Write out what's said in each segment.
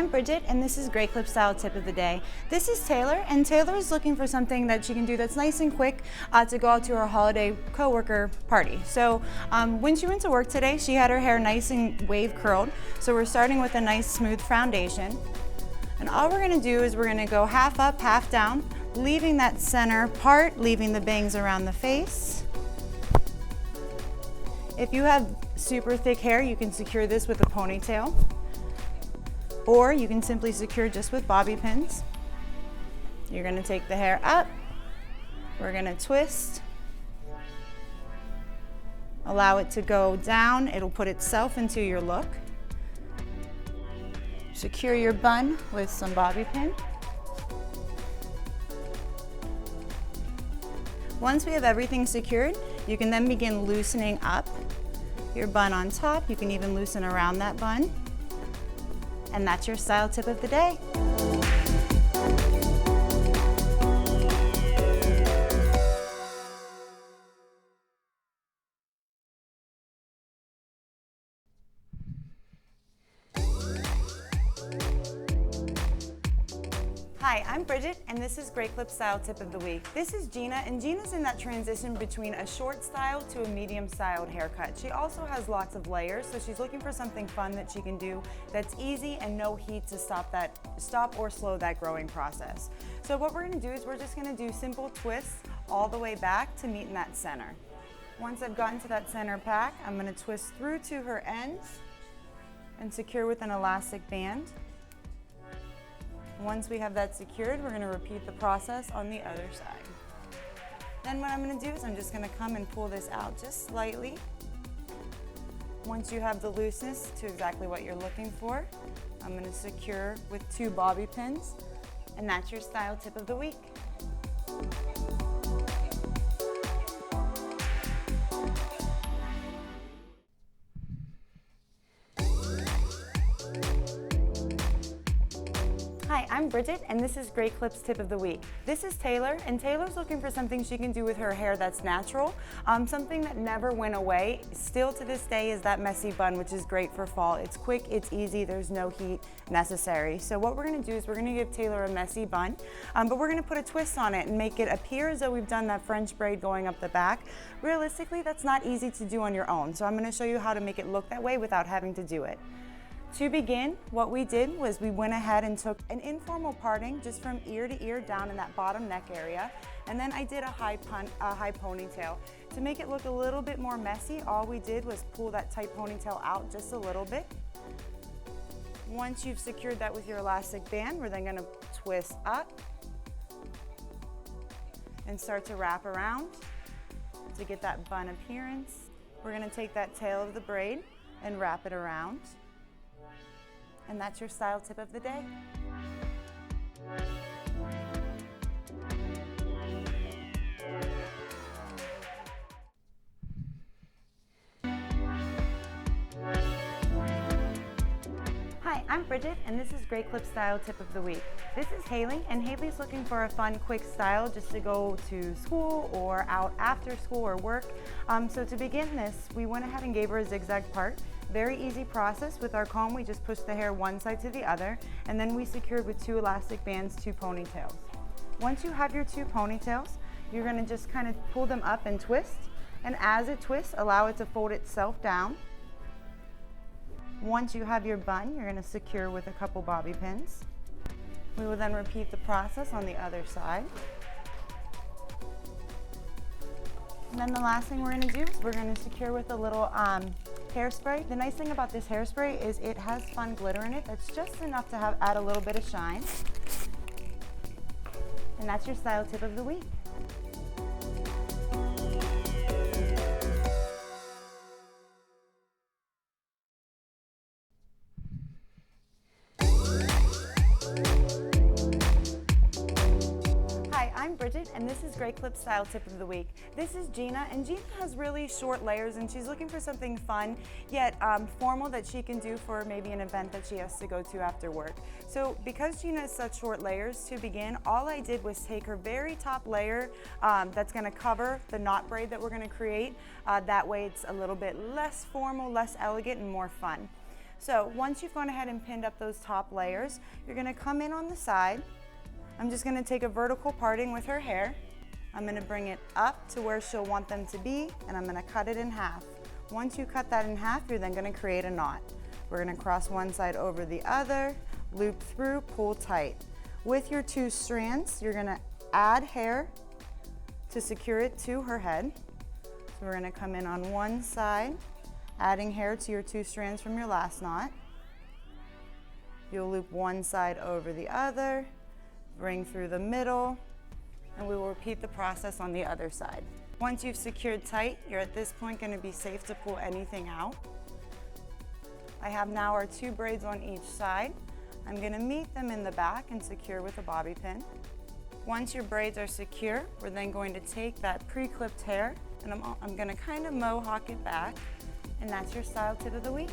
I'm Bridget, and this is Great Clip Style Tip of the Day. This is Taylor, and Taylor is looking for something that she can do that's nice and quick to go out to her holiday coworker party. So when she went to work today, she had her hair nice and wave curled. So we're starting with a nice smooth foundation. And all we're gonna do is we're gonna go half up, half down, leaving that center part, leaving the bangs around the face. If you have super thick hair, you can secure this with a ponytail, or you can simply secure just with bobby pins. You're gonna take the hair up, we're gonna twist, allow it to go down, it'll put itself into your look. Secure your bun with some bobby pin. Once we have everything secured, you can then begin loosening up your bun on top. You can even loosen around that bun. And that's your style tip of the day. Hi, I'm Bridget, and this is Great Clip Style Tip of the Week. This is Gina, and Gina's in that transition between a short style to a medium styled haircut. She also has lots of layers, so she's looking for something fun that she can do that's easy and no heat to stop or slow that growing process. So what we're gonna do is we're just gonna do simple twists all the way back to meet in that center. Once I've gotten to that center pack, I'm gonna twist through to her ends and secure with an elastic band. Once we have that secured, we're going to repeat the process on the other side. Then what I'm going to do is I'm just going to come and pull this out just slightly. Once you have the looseness to exactly what you're looking for, I'm going to secure with 2 bobby pins, and that's your style tip of the week. Hi, I'm Bridget, and this is Great Clips Tip of the Week. This is Taylor, and Taylor's looking for something she can do with her hair that's natural, something that never went away. Still to this day is that messy bun, which is great for fall. It's quick, it's easy, there's no heat necessary. So what we're gonna do is we're gonna give Taylor a messy bun, but we're gonna put a twist on it and make it appear as though we've done that French braid going up the back. Realistically, that's not easy to do on your own, so I'm gonna show you how to make it look that way without having to do it. To begin, what we did was we went ahead and took an informal parting just from ear to ear down in that bottom neck area, and then I did a high ponytail. To make it look a little bit more messy, all we did was pull that tight ponytail out just a little bit. Once you've secured that with your elastic band, we're then gonna twist up and start to wrap around to get that bun appearance. We're gonna take that tail of the braid and wrap it around. And that's your style tip of the day. Hi, I'm Bridget, and this is Great Clip Style Tip of the Week. This is Haley, and Haley's looking for a fun, quick style just to go to school or out after school or work. So to begin this, we went ahead and gave her a zigzag part. Very easy process. With our comb, we just push the hair one side to the other, and then we secured with 2 elastic bands, 2 ponytails. Once you have your 2 ponytails, you're gonna just kind of pull them up and twist, and as it twists, allow it to fold itself down. Once you have your bun, you're gonna secure with a couple bobby pins. We will then repeat the process on the other side. And then the last thing we're gonna do is we're gonna secure with a little hairspray. The nice thing about this hairspray is it has fun glitter in it that's just enough to add a little bit of shine. And that's your style tip of the week. I'm Bridget, and this is Great Clip Style Tip of the Week. This is Gina, and Gina has really short layers, and she's looking for something fun yet formal that she can do for maybe an event that she has to go to after work. So because Gina has such short layers, to begin, all I did was take her very top layer that's going to cover the knot braid that we're going to create. That way it's a little bit less formal, less elegant, and more fun. So once you've gone ahead and pinned up those top layers, you're gonna come in on the side. I'm just gonna take a vertical parting with her hair. I'm gonna bring it up to where she'll want them to be, and I'm gonna cut it in half. Once you cut that in half, you're then gonna create a knot. We're gonna cross one side over the other, loop through, pull tight. With your 2 strands, you're gonna add hair to secure it to her head. So we're gonna come in on one side, adding hair to your 2 strands from your last knot. You'll loop one side over the other, bring through the middle, and we will repeat the process on the other side. Once you've secured tight, you're at this point going to be safe to pull anything out. I have now our 2 braids on each side. I'm going to meet them in the back and secure with a bobby pin. Once your braids are secure, we're then going to take that pre-clipped hair and I'm going to kind of mohawk it back, and that's your style tip of the week.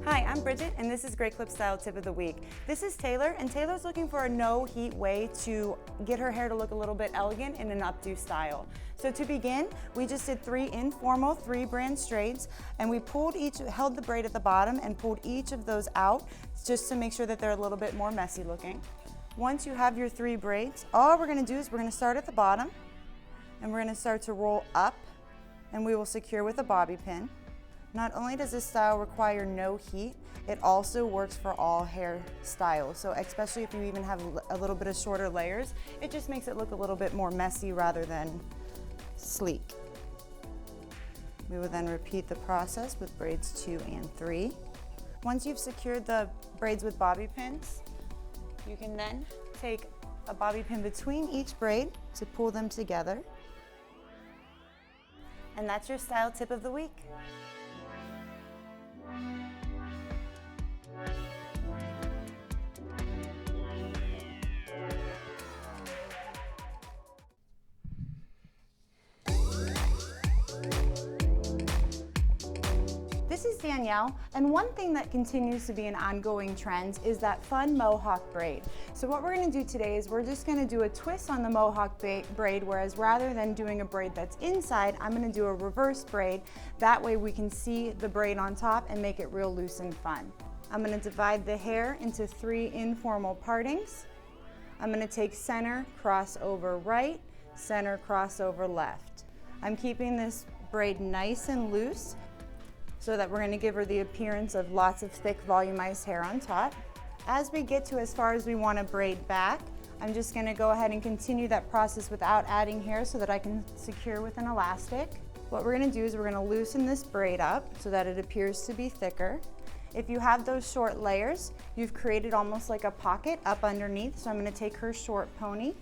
Hi, I'm Bridget, and this is Great Clip Style Tip of the Week. This is Taylor, and Taylor's looking for a no-heat way to get her hair to look a little bit elegant in an updo style. So to begin, we just did 3 informal 3-brand straights, and we held the braid at the bottom and pulled each of those out just to make sure that they're a little bit more messy looking. Once you have your 3 braids, all we're gonna do is we're gonna start at the bottom, and we're gonna start to roll up, and we will secure with a bobby pin. Not only does this style require no heat, it also works for all hair styles. So especially if you even have a little bit of shorter layers, it just makes it look a little bit more messy rather than sleek. We will then repeat the process with braids 2 and 3. Once you've secured the braids with bobby pins, you can then take a bobby pin between each braid to pull them together. And that's your style tip of the week. This is Danielle, and one thing that continues to be an ongoing trend is that fun mohawk braid. So what we're going to do today is we're just going to do a twist on the mohawk braid, whereas rather than doing a braid that's inside, I'm going to do a reverse braid. That way we can see the braid on top and make it real loose and fun. I'm going to divide the hair into 3 informal partings. I'm going to take center, cross over right, center, cross over left. I'm keeping this braid nice and loose, so that we're going to give her the appearance of lots of thick volumized hair on top. As we get to as far as we want to braid back, I'm just going to go ahead and continue that process without adding hair so that I can secure with an elastic. What we're going to do is we're going to loosen this braid up so that it appears to be thicker. If you have those short layers, you've created almost like a pocket up underneath. So I'm going to take her short pony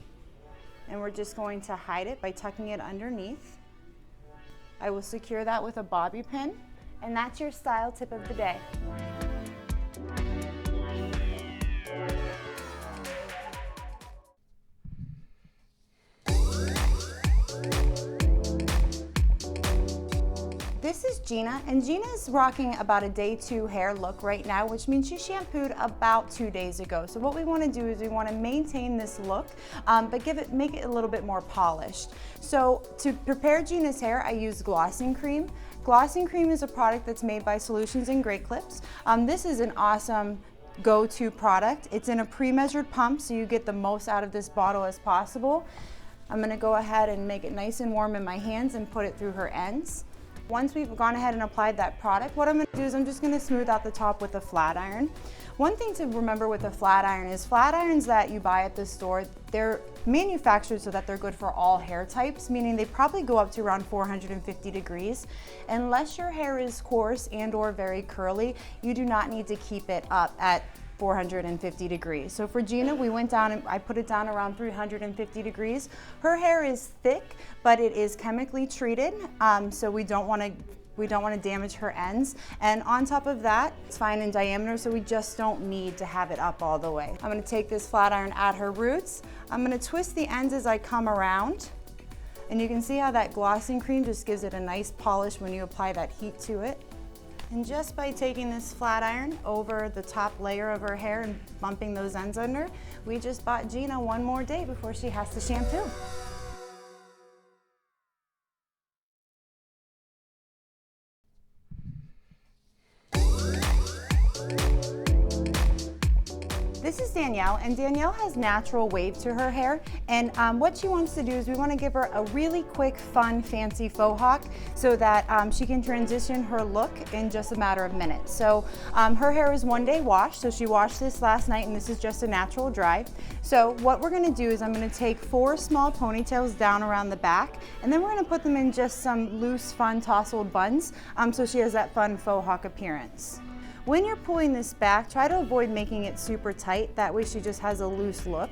and we're just going to hide it by tucking it underneath. I will secure that with a bobby pin. And that's your style tip of the day. This is Gina, and Gina's rocking about a day 2 hair look right now, which means she shampooed about 2 days ago. So what we want to do is we want to maintain this look, but make it a little bit more polished. So to prepare Gina's hair, I use glossing cream. Glossing cream is a product that's made by Solutions and Great Clips. This is an awesome go-to product. It's in a pre-measured pump, so you get the most out of this bottle as possible. I'm going to go ahead and make it nice and warm in my hands and put it through her ends. Once we've gone ahead and applied that product, what I'm going to do is I'm just going to smooth out the top with a flat iron. One thing to remember with a flat iron is flat irons that you buy at the store, they're manufactured so that they're good for all hair types, meaning they probably go up to around 450 degrees. Unless your hair is coarse and or very curly, you do not need to keep it up at 450 degrees. So for Gina, we went down and I put it down around 350 degrees. Her hair is thick, but it is chemically treated, so we don't want to damage her ends. And on top of that, it's fine in diameter, so we just don't need to have it up all the way. I'm going to take this flat iron at her roots. I'm going to twist the ends as I come around. And you can see how that glossing cream just gives it a nice polish when you apply that heat to it. And just by taking this flat iron over the top layer of her hair and bumping those ends under, we just bought Gina one more day before she has to shampoo. This is Danielle, and Danielle has natural wave to her hair, and what she wants to do is we want to give her a really quick, fun, fancy faux hawk so that she can transition her look in just a matter of minutes. So her hair is one day wash, so she washed this last night, and this is just a natural dry. So what we're going to do is I'm going to take 4 small ponytails down around the back, and then we're going to put them in just some loose, fun, tousled buns so she has that fun faux hawk appearance. When you're pulling this back, try to avoid making it super tight. That way she just has a loose look.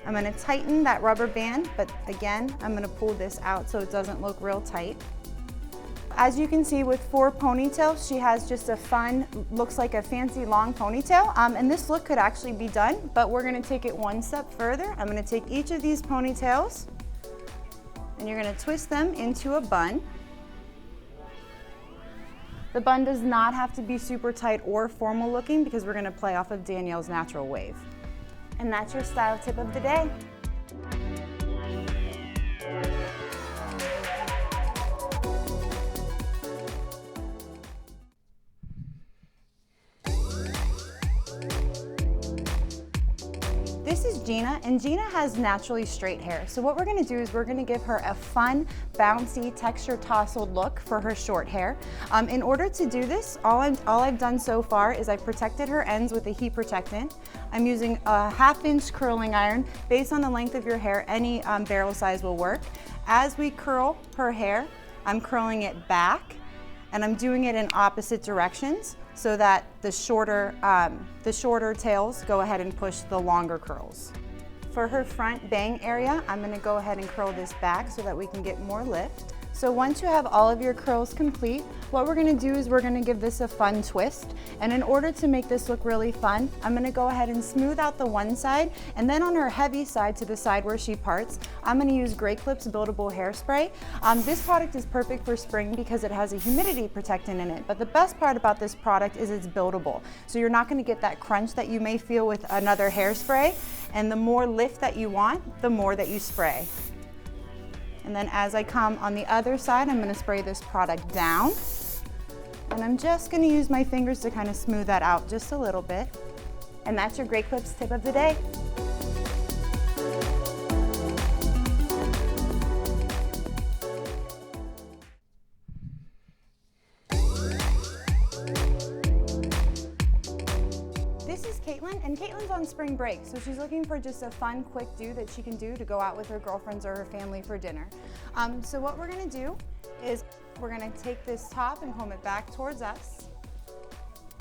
I'm going to tighten that rubber band, but again, I'm going to pull this out so it doesn't look real tight. As you can see with 4 ponytails, she has just a fun, looks like a fancy long ponytail. And this look could actually be done, but we're going to take it one step further. I'm going to take each of these ponytails and you're going to twist them into a bun. The bun does not have to be super tight or formal looking because we're going to play off of Danielle's natural wave. And that's your style tip of the day. This is Gina, and Gina has naturally straight hair. So what we're gonna do is we're gonna give her a fun, bouncy, texture tousled look for her short hair. In order to do this, all I've done so far is I've protected her ends with a heat protectant. I'm using a 1/2 inch curling iron. Based on the length of your hair, any barrel size will work. As we curl her hair, I'm curling it back, and I'm doing it in opposite directions so that the shorter tails go ahead and push the longer curls. For her front bang area, I'm going to go ahead and curl this back so that we can get more lift. So once you have all of your curls complete, what we're going to do is we're going to give this a fun twist. And in order to make this look really fun, I'm going to go ahead and smooth out the one side, and then on her heavy side, to the side where she parts, I'm going to use Great Clips Buildable Hairspray. This product is perfect for spring because it has a humidity protectant in it, but the best part about this product is it's buildable. So you're not going to get that crunch that you may feel with another hairspray, and the more lift that you want, the more that you spray. And then as I come on the other side, I'm going to spray this product down. And I'm just going to use my fingers to kind of smooth that out just a little bit. And that's your Great Clips tip of the day. This is Caitlin, and Caitlin's on spring break, so she's looking for just a fun, quick do that she can do to go out with her girlfriends or her family for dinner. So what we're gonna do is we're gonna take this top and comb it back towards us.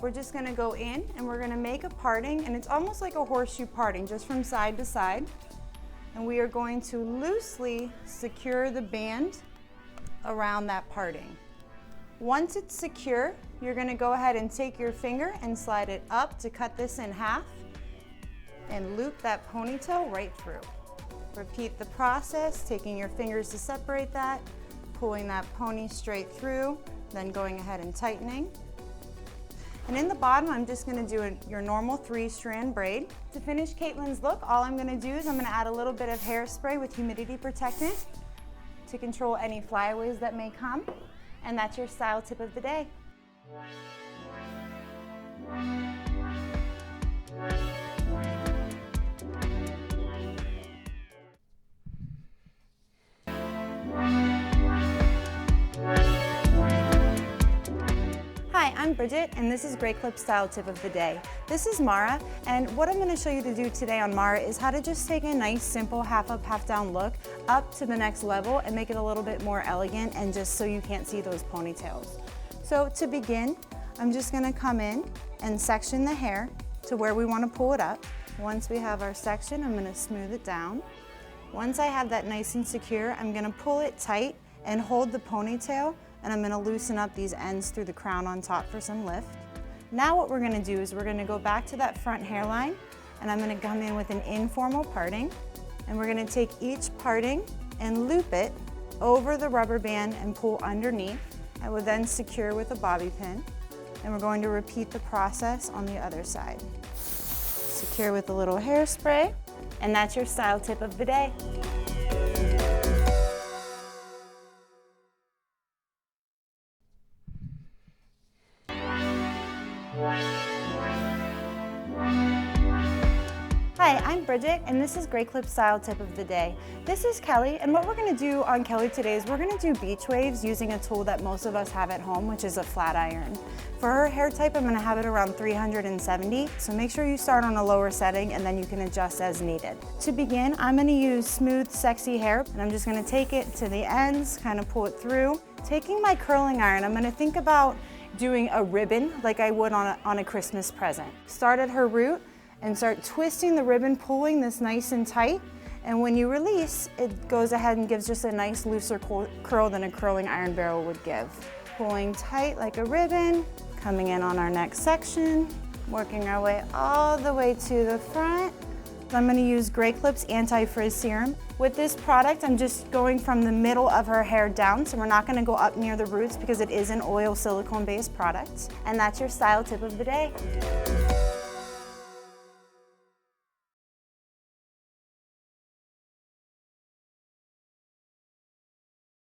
We're just gonna go in and we're gonna make a parting, and it's almost like a horseshoe parting, just from side to side. And we are going to loosely secure the band around that parting. Once it's secure, you're going to go ahead and take your finger and slide it up to cut this in half and loop that ponytail right through. Repeat the process, taking your fingers to separate that, pulling that pony straight through, then going ahead and tightening. And in the bottom, I'm just going to do your normal 3-strand braid. To finish Caitlin's look, all I'm going to do is I'm going to add a little bit of hairspray with humidity protectant to control any flyaways that may come. And that's your style tip of the day. Hi, I'm Bridget, and this is Great Clips Style Tip of the Day. This is Mara, and what I'm going to show you to do today on Mara is how to just take a nice, simple half up, half down look up to the next level and make it a little bit more elegant, and just so you can't see those ponytails. So to begin, I'm just going to come in and section the hair to where we want to pull it up. Once we have our section, I'm going to smooth it down. Once I have that nice and secure, I'm going to pull it tight and hold the ponytail, and I'm going to loosen up these ends through the crown on top for some lift. Now what we're going to do is we're going to go back to that front hairline, and I'm going to come in with an informal parting, and we're going to take each parting and loop it over the rubber band and pull underneath. I will then secure with a bobby pin. And we're going to repeat the process on the other side. Secure with a little hairspray, and that's your style tip of the day. Hi, I'm Bridget, and this is Great Clip Style Tip of the Day. This is Kelly, and what we're going to do on Kelly today is we're going to do beach waves using a tool that most of us have at home, which is a flat iron. For her hair type, I'm going to have it around 370, so make sure you start on a lower setting and then you can adjust as needed. To begin, I'm going to use smooth, sexy hair, and I'm just going to take it to the ends, kind of pull it through. Taking my curling iron, I'm going to think about doing a ribbon like I would on a Christmas present. Start at her root and start twisting the ribbon, pulling this nice and tight. And when you release, it goes ahead and gives just a nice looser curl than a curling iron barrel would give. Pulling tight like a ribbon, coming in on our next section, working our way all the way to the front. I'm going to use Great Clip's Anti-Frizz Serum. With this product, I'm just going from the middle of her hair down, so we're not going to go up near the roots because it is an oil silicone-based product. And that's your style tip of the day.